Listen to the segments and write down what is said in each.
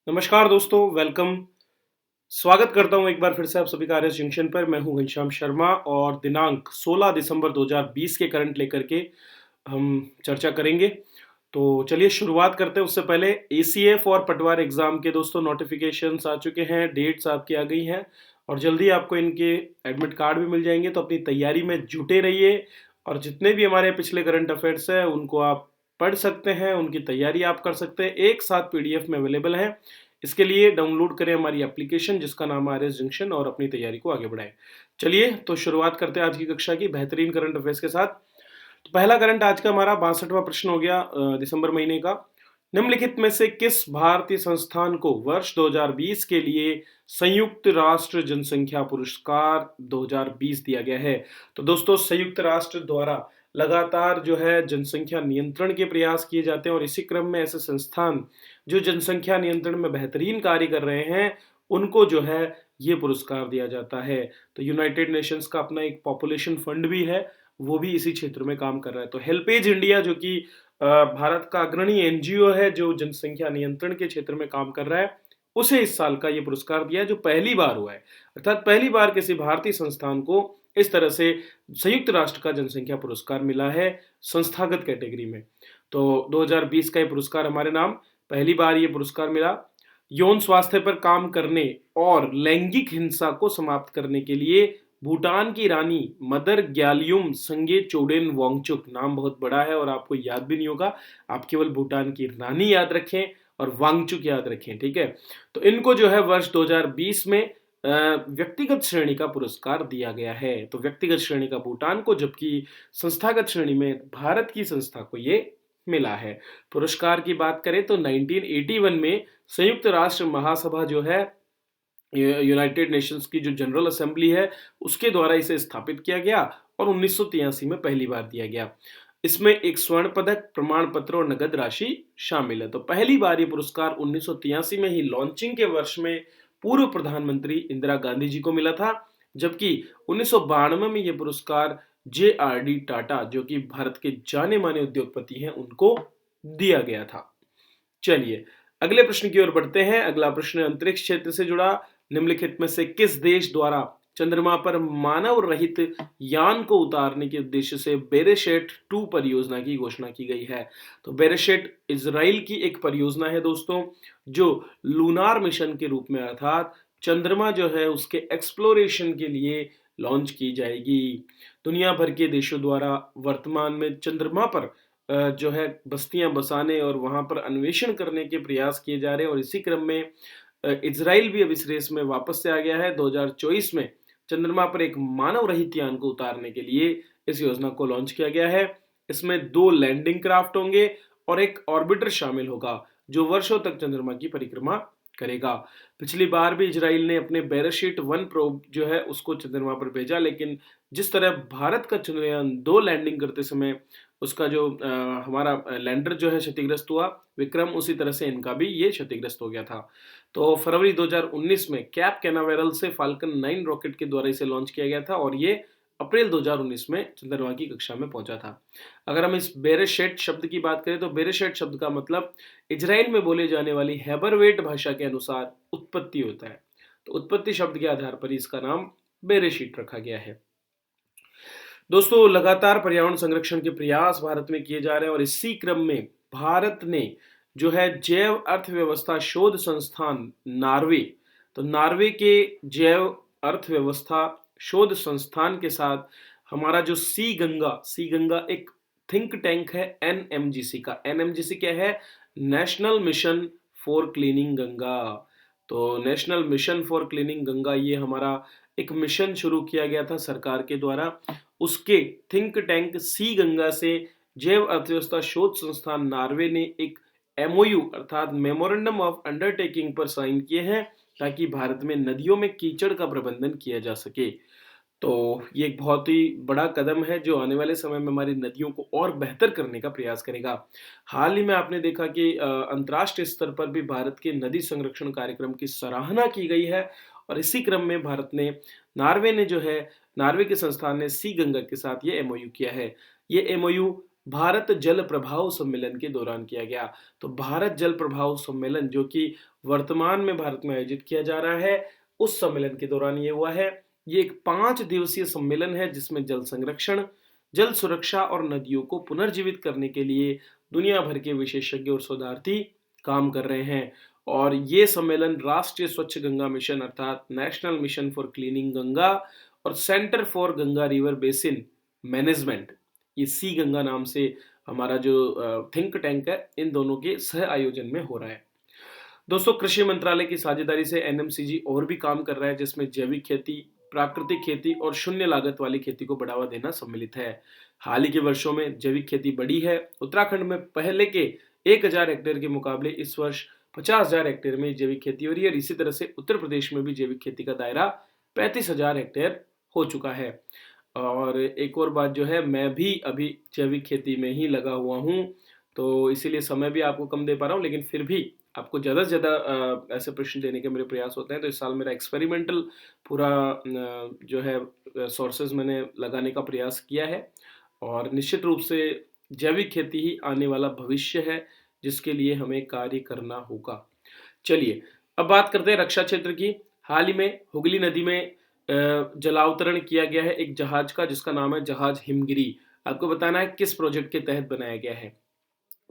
नमस्कार दोस्तों, वेलकम। स्वागत करता हूं एक बार फिर से आप सभी का आरएस जंक्शन पर। मैं हूं घनश्याम शर्मा और दिनांक 16 दिसंबर 2020 के करंट लेकर के हम चर्चा करेंगे। तो चलिए शुरुआत करते हैं। उससे पहले एसीएफ और पटवार एग्जाम के दोस्तों नोटिफिकेशंस आ चुके हैं, डेट्स आपकी आ गई हैं और जल्दी आपको इनके एडमिट कार्ड भी मिल जाएंगे। तो अपनी तैयारी में जुटे रहिए और जितने भी हमारे पिछले करंट अफेयर्स हैं उनको आप पढ़ सकते हैं, उनकी तैयारी आप कर सकते हैं, एक साथ पीडीएफ में अवेलेबल है। इसके लिए डाउनलोड करें हमारी एप्लीकेशन जिसका नाम है आरएस जंक्शन और अपनी तैयारी को आगे बढ़ाएं। चलिए तो शुरुआत करते हैं आज की कक्षा की बेहतरीन करंट अफेयर्स के साथ। तो पहला करंट आज का हमारा 62वां प्रश्न हो गया दिसंबर महीने का। निम्नलिखित में से किस भारतीय संस्थान को वर्ष 2020 के लिए संयुक्त राष्ट्र जनसंख्या पुरस्कार 2020 दिया गया है? तो दोस्तों संयुक्त राष्ट्र द्वारा लगातार जो है जनसंख्या नियंत्रण के प्रयास किए जाते हैं और इसी क्रम में ऐसे संस्थान जो जनसंख्या नियंत्रण में बेहतरीन कार्य कर रहे हैं उनको जो है ये पुरस्कार दिया जाता है। तो यूनाइटेड नेशंस का अपना एक पॉपुलेशन फंड भी है, वो भी इसी क्षेत्र में काम कर रहा है। तो हेल्पेज इंडिया जो कि भारत का अग्रणी एनजीओ है जो जनसंख्या नियंत्रण के क्षेत्र में काम कर रहा है, उसे इस साल का ये पुरस्कार दिया है जो पहली बार हुआ है। अर्थात पहली बार किसी भारतीय संस्थान को इस तरह से संयुक्त राष्ट्र का जनसंख्या पुरस्कार मिला है संस्थागत कैटेगरी में। तो 2020 का ये पुरस्कार हमारे नाम, पहली बार ये पुरस्कार मिला। यौन स्वास्थ्य पर काम करने और लैंगिक हिंसा को समाप्त करने के लिए भूटान की रानी मदर ग्यालियुम संगे चोडेन वांगचुक, नाम बहुत बड़ा है और आपको याद भी नहीं होगा, आप केवल भूटान की रानी याद रखें और वांगचुक याद रखें, ठीक है। तो इनको जो है वर्ष 2020 में व्यक्तिगत श्रेणी का पुरस्कार दिया गया है। तो व्यक्तिगत श्रेणी का भूटान को, जबकि संस्थागत श्रेणी में भारत की संस्था को ये मिला है। पुरस्कार की बात करें तो 1981 में संयुक्त राष्ट्र महासभा जो है, यूनाइटेड नेशंस की जो जनरल असेंबली है, उसके द्वारा इसे स्थापित किया गया और 1983 में पहली बार दिया गया। इसमें एक स्वर्ण पदक, प्रमाण पत्र और नगद राशि शामिल है। तो पहली बार ये पुरस्कार 1983 में ही लॉन्चिंग के वर्ष में पूर्व प्रधानमंत्री इंदिरा गांधी जी को मिला था, जबकि 1992 में ये पुरस्कार जे.आर.डी. टाटा जो कि भारत के जाने माने उद्योगपति हैं उनको दिया गया था। चलिए अगले प्रश्न की ओर बढ़ते हैं। अगला प्रश्न अंतरिक्ष क्षेत्र से जुड़ा। निम्नलिखित में से किस देश द्वारा चंद्रमा पर मानव रहित यान को उतारने के उद्देश्य से बेरेशेट 2 परियोजना की घोषणा की गई है? तो बेरेशेट इजराइल की एक परियोजना है दोस्तों, जो लूनार मिशन के रूप में अर्थात चंद्रमा जो है उसके एक्सप्लोरेशन के लिए लॉन्च की जाएगी। दुनिया भर के देशों द्वारा वर्तमान में चंद्रमा पर जो है बस्तियां बसाने और वहां पर अन्वेषण करने के प्रयास किए जा रहे हैं और इसी क्रम में इजराइल भी अब इस रेस में वापस से आ गया है। 2024 में चंद्रमा पर एक मानव रहित यान को उतारने के लिए इस योजना को लॉन्च किया गया है। इसमें 2 लैंडिंग क्राफ्ट होंगे और एक ऑर्बिटर शामिल होगा जो वर्षों तक चंद्रमा की परिक्रमा करेगा। पिछली बार भी इजराइल ने अपने बेरेशिट 1 प्रोब जो है उसको चंद्रमा पर भेजा, लेकिन जिस तरह भारत का चंद्रयान 2 लैंडिंग करते समय उसका जो हमारा लैंडर जो है क्षतिग्रस्त हुआ विक्रम, उसी तरह से इनका भी ये क्षतिग्रस्त हो गया था। तो फरवरी 2019 में कैप कैनावेरल से फाल्कन 9 रॉकेट के द्वारा इसे लॉन्च किया गया था और ये अप्रैल 2019 में चंद्रमा की कक्षा में पहुंचा था। अगर हम इस बेरेशेट शब्द की बात करें तो बेरेशेट शब्द का मतलब इजराइल में बोले जाने वाली हेबरवेट भाषा के अनुसार उत्पत्ति होता है। तो उत्पत्ति शब्द के आधार पर इसका नाम बेरेशिट रखा गया है। दोस्तों लगातार पर्यावरण संरक्षण के प्रयास भारत में किए जा रहे हैं और इसी क्रम में भारत ने जो है जैव अर्थव्यवस्था शोध संस्थान नार्वे, तो नार्वे के जैव अर्थव्यवस्था शोध संस्थान के साथ हमारा जो सी गंगा एक थिंक टैंक है एनएमजीसी का। एनएमजीसी क्या है? National mission for cleaning Ganga. तो national mission for cleaning Ganga ये हमारा एक मिशन शुरू किया गया था सरकार के द्वारा। उसके थिंक टैंक सी गंगा से जैव अर्थव्यवस्था शोध संस्थान नार्वे ने एक एमओयू अर्थात मेमोरेंडम ऑफ अंडरटेकिंग पर साइन किए हैं ताकि भारत में नदियों में कीचड़ का प्रबंधन किया जा सके। तो ये एक बहुत ही बड़ा कदम है जो आने वाले समय में हमारी नदियों को और बेहतर करने का प्रयास करेगा। हाल ही में आपने देखा कि अंतर्राष्ट्रीय स्तर पर भी भारत के नदी संरक्षण कार्यक्रम की सराहना की गई है और इसी क्रम में भारत ने नार्वे के संस्थान ने सी गंगा के साथ ये एमओयू किया है। ये एमओयू भारत जल प्रभाव सम्मेलन के दौरान किया गया। तो भारत जल प्रभाव सम्मेलन जो कि वर्तमान में भारत में आयोजित किया जा रहा है, उस सम्मेलन के दौरान ये हुआ है। ये एक 5 दिवसीय सम्मेलन है जिसमें जल संरक्षण, जल सुरक्षा और नदियों को पुनर्जीवित करने के लिए दुनिया भर के विशेषज्ञ और शोधार्थी काम कर रहे हैं। और ये सम्मेलन राष्ट्रीय स्वच्छ गंगा मिशन अर्थात national mission for cleaning Ganga और centre for Ganga river basin management, ये सी गंगा नाम से हमारा जो थिंक टैंक है, इन दोनों के सह आयोजन में हो रहा है। दोस्तों, कृषि मंत्रालय की साझेदारी से एनएमसीजी और भी काम कर रहा है जिसमें जैविक खेती, प्राकृतिक खेती और शून्य लागत वाली खेती को बढ़ावा देना सम्मिलित है। हाल ही के वर्षों में जैविक खेती बढ़ी है। उत्तराखंड में पहले के 1000 हेक्टेयर के मुकाबले इस वर्ष 50,000 हेक्टेयर में जैविक खेती हो रही है और इसी तरह से उत्तर प्रदेश में भी जैविक खेती का दायरा 35,000 हेक्टेयर हो चुका है। और एक और बात जो है, मैं भी अभी जैविक खेती में ही लगा हुआ हूँ, तो इसीलिए समय भी आपको कम दे पा रहा हूँ, लेकिन फिर भी आपको ज़्यादा से ज़्यादा ऐसे प्रश्न देने के मेरे प्रयास होते हैं। तो इस साल मेरा एक्सपेरिमेंटल पूरा जो है सोर्सेज मैंने लगाने का प्रयास किया है और निश्चित रूप से जैविक खेती ही आने वाला भविष्य है जिसके लिए हमें कार्य करना होगा। चलिए, अब बात करते हैं रक्षा क्षेत्र की। हाल ही में हुगली नदी में जलावतरण किया गया है एक जहाज का जिसका नाम है जहाज हिमगिरी। आपको बताना है किस प्रोजेक्ट के तहत बनाया गया है।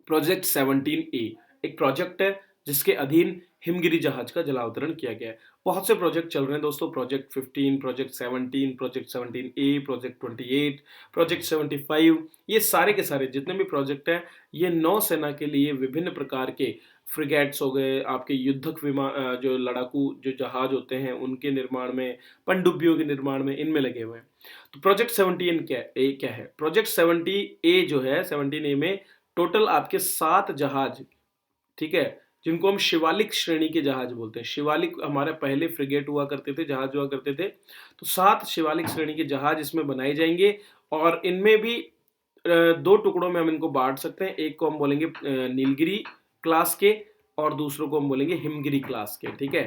प्रोजेक्ट 17A एक प्रोजेक्ट है जिसके अधीन हिमगिरी जहाज का जलावतरण किया गया है। बहुत से प्रोजेक्ट चल रहे हैं दोस्तों, project 15, project 17, project 17A, project 28, project 75, ये सारे के सारे जितने भी प्रोजेक्ट हैं, ये नौसेना के लिए विभिन्न प्रकार के फ्रिगेट्स हो गए, आपके युद्धक विमान जो लड़ाकू जो जहाज होते हैं उनके निर्माण में, पनडुब्बियों के निर्माण में, इनमें लगे हुए हैं। तो प्रोजेक्ट 17 क्या है? प्रोजेक्ट 70A जो है, 17A में टोटल आपके 7 जहाज, ठीक है, जिनको हम शिवालिक श्रेणी के जहाज बोलते हैं। शिवालिक हमारे पहले फ्रिगेट हुआ करते थे, जहाज हुआ करते थे। तो 7 शिवालिक श्रेणी के जहाज इसमें बनाए जाएंगे और इनमें भी 2 टुकड़ों में हम इनको बांट सकते हैं। एक को हम बोलेंगे नीलगिरी क्लास के और दूसरों को हम बोलेंगे हिमगिरी क्लास के, ठीक है।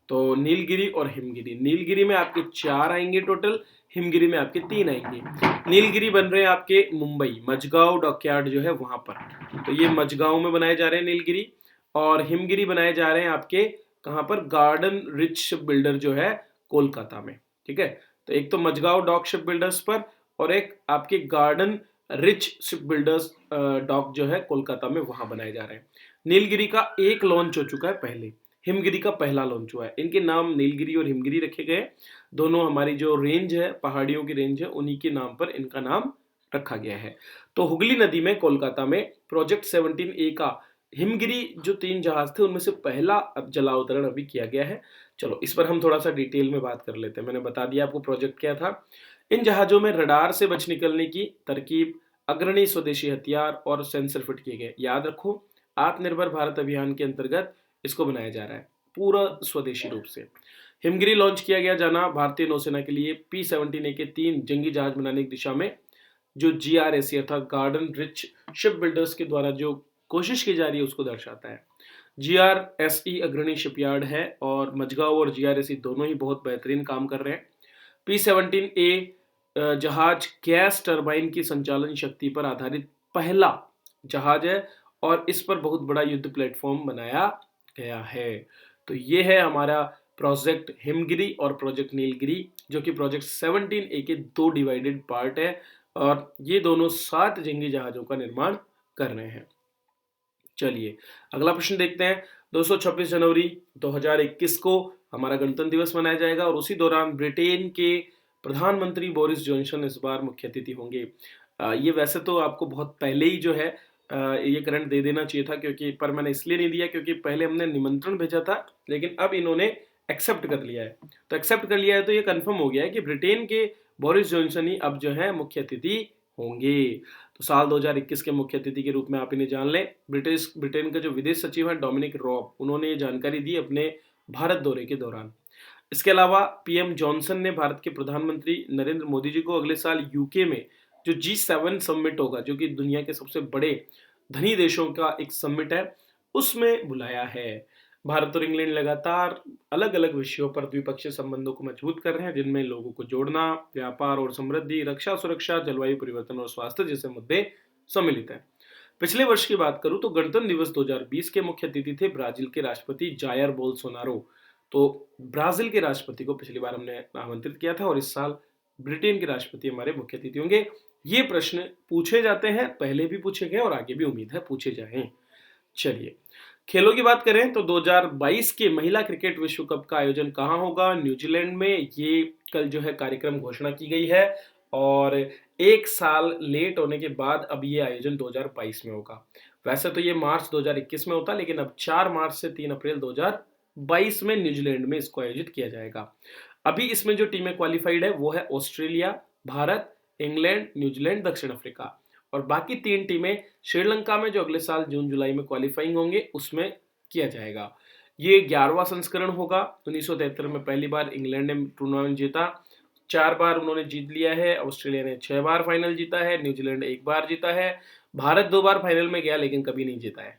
तो नीलगिरी और हिमगिरी, नीलगिरी में आपके 4 आएंगे टोटल, हिमगिरी में आपके 3 आएंगे। नीलगिरी बन रहे हैं आपके मुंबई मझगांव डॉकयार्ड जो है वहां पर, तो ये मझगांव में बनाए जा रहे हैं नीलगिरी। और हिमगिरी बनाए जा रहे हैं आपके कहां पर? गार्डन रिच शिप बिल्डर जो है कोलकाता में, ठीक है। तो एक तो मझगांव डॉक शिप बिल्डर्स पर और एक आपके Garden Reach Shipbuilders dock जो है कोलकाता में, वहां बनाए जा रहे हैं। नीलगिरी का एक लॉन्च हो चुका है पहले, हिमगिरी का पहला लॉन्च हुआ है। इनके नाम नीलगिरी और हिमगिरी रखे गए, दोनों हमारी जो रेंज है, पहाड़ियों की रेंज है, उन्हीं के नाम पर इनका नाम रखा गया है। तो हुगली नदी में कोलकाता में प्रोजेक्ट 17A का हिमगिरी जो 3 जहाज थे उनमें से पहला जलावतरण अभी किया गया है। चलो इस पर हम थोड़ा सा डिटेल में बात कर लेते हैं। मैंने बता दिया आपको प्रोजेक्ट क्या था। इन जहाजों में रडार से बच निकलने की तरकीब, अग्रणी स्वदेशी हथियार और सेंसर फिट किए गए। याद रखो, आत्मनिर्भर भारत अभियान के अंतर्गत इसको बनाया जा रहा है पूरा स्वदेशी रूप से। हिमगिरी लॉन्च किया गया जाना भारतीय नौसेना के लिए P-17A के 3 जंगी जहाज बनाने की दिशा में जो GRSE अर्थात गार्डन रिच शिप बिल्डर्स के द्वारा जो कोशिश की जा रही है उसको दर्शाता है। GRSE अग्रणी शिपयार्ड है और मझगांव और GRSE दोनों ही बहुत बेहतरीन काम कर रहे हैं। P-17A जहाज गैस टरबाइन की संचालन शक्ति पर आधारित पहला जहाज है और इस पर बहुत बड़ा युद्ध प्लेटफॉर्म बनाया गया है। तो ये है हमारा प्रोजेक्ट हिमगिरी और प्रोजेक्ट नीलगिरी, जो कि प्रोजेक्ट 17A के 2 डिवाइडेड पार्ट है और ये दोनों 7 जंगी जहाजों का निर्माण कर रहे हैं। चलिए अगला प्रश्न देखते हैं। 226 जनवरी 2021 को हमारा गणतंत्र दिवस मनाया जाएगा और उसी दौरान ब्रिटेन के प्रधानमंत्री बोरिस जॉनसन इस बार मुख्य अतिथि होंगे। ये वैसे तो आपको बहुत पहले ही जो है ये करंट दे देना चाहिए था, क्योंकि पर मैंने इसलिए नहीं दिया क्योंकि पहले हमने निमंत्रण भेजा था, लेकिन अब इन्होंने एक्सेप्ट कर लिया है। तो एक्सेप्ट कर लिया है तो ये कंफर्म हो गया है कि ब्रिटेन के बोरिस जॉनसन ही अब जो है मुख्य अतिथि होंगे। तो साल 2021 के मुख्य अतिथि के रूप में आप इन्हें जान लें। ब्रिटेन का जो विदेश सचिव है डोमिनिक रॉब, उन्होंने ये जानकारी दी अपने भारत दौरे के दौरान। इसके अलावा पीएम जॉनसन ने भारत के प्रधानमंत्री नरेंद्र मोदी जी को अगले साल यूके में जो G7 समिट होगा, जो कि दुनिया के सबसे बड़े धनी देशों का एक समिट है, उसमें बुलाया है। भारत और इंग्लैंड लगातार अलग अलग विषयों पर द्विपक्षीय संबंधों को मजबूत कर रहे हैं, जिनमें लोगों को जोड़ना, व्यापार और समृद्धि, रक्षा सुरक्षा, जलवायु परिवर्तन और स्वास्थ्य जैसे मुद्दे सम्मिलित है। पिछले वर्ष की बात करूं तो गणतंत्र दिवस 2020 के मुख्य अतिथि थे ब्राजील के राष्ट्रपति जायर बोल्सोनारो। तो ब्राजील के राष्ट्रपति को पिछली बार हमने आमंत्रित किया था और इस साल ब्रिटेन के राष्ट्रपति हमारे मुख्य अतिथि होंगे। ये प्रश्न पूछे जाते हैं, पहले भी पूछे गए और आगे भी उम्मीद है पूछे जाएं। चलिए, खेलों की बात करें तो 2022 के महिला क्रिकेट विश्व कप का आयोजन कहाँ होगा? न्यूजीलैंड में। ये कल जो है कार्यक्रम घोषणा की गई है और एक साल लेट होने के बाद अब ये आयोजन 2022 में होगा। वैसे तो ये मार्च 2021 में होता, लेकिन अब 4 मार्च से 3 अप्रैल 2022 में न्यूजीलैंड में इसको आयोजित किया जाएगा। अभी इसमें जो टीमें क्वालिफाइड है वो है ऑस्ट्रेलिया, भारत, इंग्लैंड, न्यूजीलैंड, दक्षिण अफ्रीका। और बाकी 3 टीमें श्रीलंका में जो अगले साल जून जुलाई में क्वालिफाइंग होंगे उसमें किया जाएगा। ये 11वां संस्करण होगा। 1973 में पहली बार इंग्लैंड ने टूर्नामेंट जीता, 4 बार उन्होंने जीत लिया है। ऑस्ट्रेलिया ने 6 बार फाइनल जीता है, न्यूजीलैंड 1 बार जीता है, भारत 2 बार फाइनल में गया लेकिन कभी नहीं जीता है।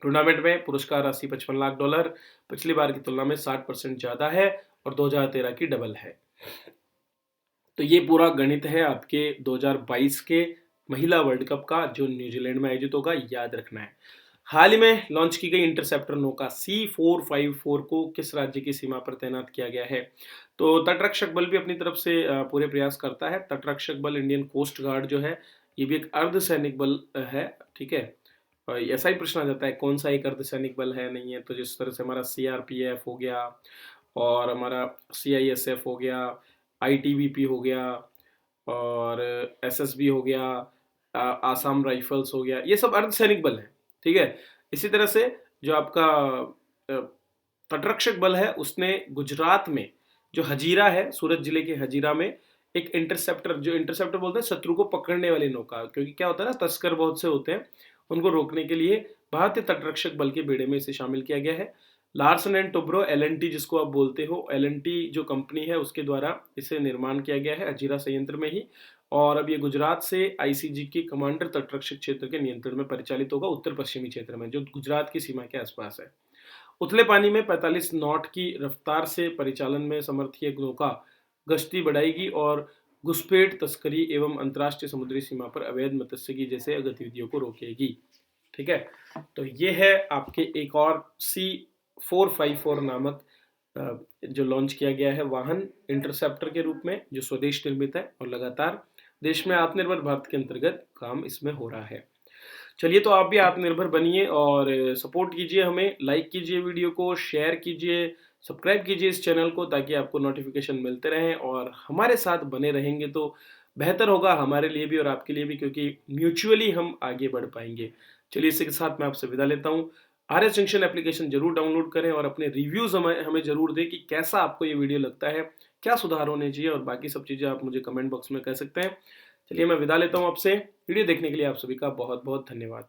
टूर्नामेंट में पुरस्कार राशि $55 लाख पिछली बार की तुलना में 60% ज्यादा है और 2013 की डबल है। तो ये पूरा गणित है आपके 2022 के महिला वर्ल्ड कप का जो न्यूजीलैंड में आयोजित होगा, याद रखना है। हाल ही में लॉन्च की गई इंटरसेप्टर नौका C454 को किस राज्य की सीमा पर तैनात किया गया है? तो तटरक्षक बल भी अपनी तरफ से पूरे प्रयास करता है। तटरक्षक बल इंडियन कोस्ट गार्ड जो है ये भी एक अर्धसैनिक बल है, ठीक है। और ऐसा ही प्रश्न आ जाता है कौन सा एक अर्धसैनिक बल है नहीं है। तो जिस तरह से हमारा CRPF हो गया और हमारा CISF हो गया, ITBP हो गया और SSB हो गया, आसाम राइफल्स हो गया, ये सब अर्धसैनिक बल हैं, ठीक है। इसी तरह से जो आपका तटरक्षक बल है उसने गुजरात में जो हजीरा है, सूरत जिले के हजीरा में एक इंटरसेप्टर, जो इंटरसेप्टर बोलते हैं शत्रु को पकड़ने वाली नौका, क्योंकि क्या होता है ना, तस्कर बहुत से होते हैं, उनको रोकने के लिए भारतीय तटरक्षक बल के बेड़े में इसे शामिल किया गया है। लार्सन एंड टुब्रो LNT जिसको आप बोलते हो, LNT जो कंपनी है उसके द्वारा इसे निर्माण किया गया है हजीरा संयंत्र में ही। और अब ये गुजरात से ICG के कमांडर तटरक्षक क्षेत्र के नियंत्रण में परिचालित होगा, उत्तर पश्चिमी क्षेत्र में जो गुजरात की सीमा के आसपास है। उथले पानी में 45 नॉट की रफ्तार से परिचालन में समर्थ ये नौका गश्ती बढ़ाएगी और घुसपैठ, तस्करी एवं अंतर्राष्ट्रीय समुद्री सीमा पर अवैध मत्स्यगी जैसे गतिविधियों को रोकेगी, ठीक है। तो ये है आपके एक और C454 नामक जो लॉन्च किया गया है वाहन इंटरसेप्टर के रूप में, जो स्वदेश निर्मित है और लगातार देश में आत्मनिर्भर भारत के अंतर्गत काम इसमें हो रहा है। चलिए, तो आप भी आत्मनिर्भर बनिए और सपोर्ट कीजिए हमें, लाइक कीजिए वीडियो को, शेयर कीजिए, सब्सक्राइब कीजिए इस चैनल को ताकि आपको नोटिफिकेशन मिलते रहें और हमारे साथ बने रहेंगे तो बेहतर होगा हमारे लिए भी और आपके लिए भी, क्योंकि म्यूचुअली हम आगे बढ़ पाएंगे। चलिए, इसी के साथ मैं आपसे विदा लेता हूँ। आर्यस जंक्शन एप्लीकेशन जरूर डाउनलोड करें और अपने रिव्यूज हमें जरूर दें कि कैसा आपको ये वीडियो लगता है, क्या सुधार होने चाहिए, और बाकी सब चीज़ें आप मुझे कमेंट बॉक्स में कह सकते हैं। चलिए, मैं विदा लेता हूँ आपसे। वीडियो देखने के लिए आप सभी का बहुत बहुत धन्यवाद।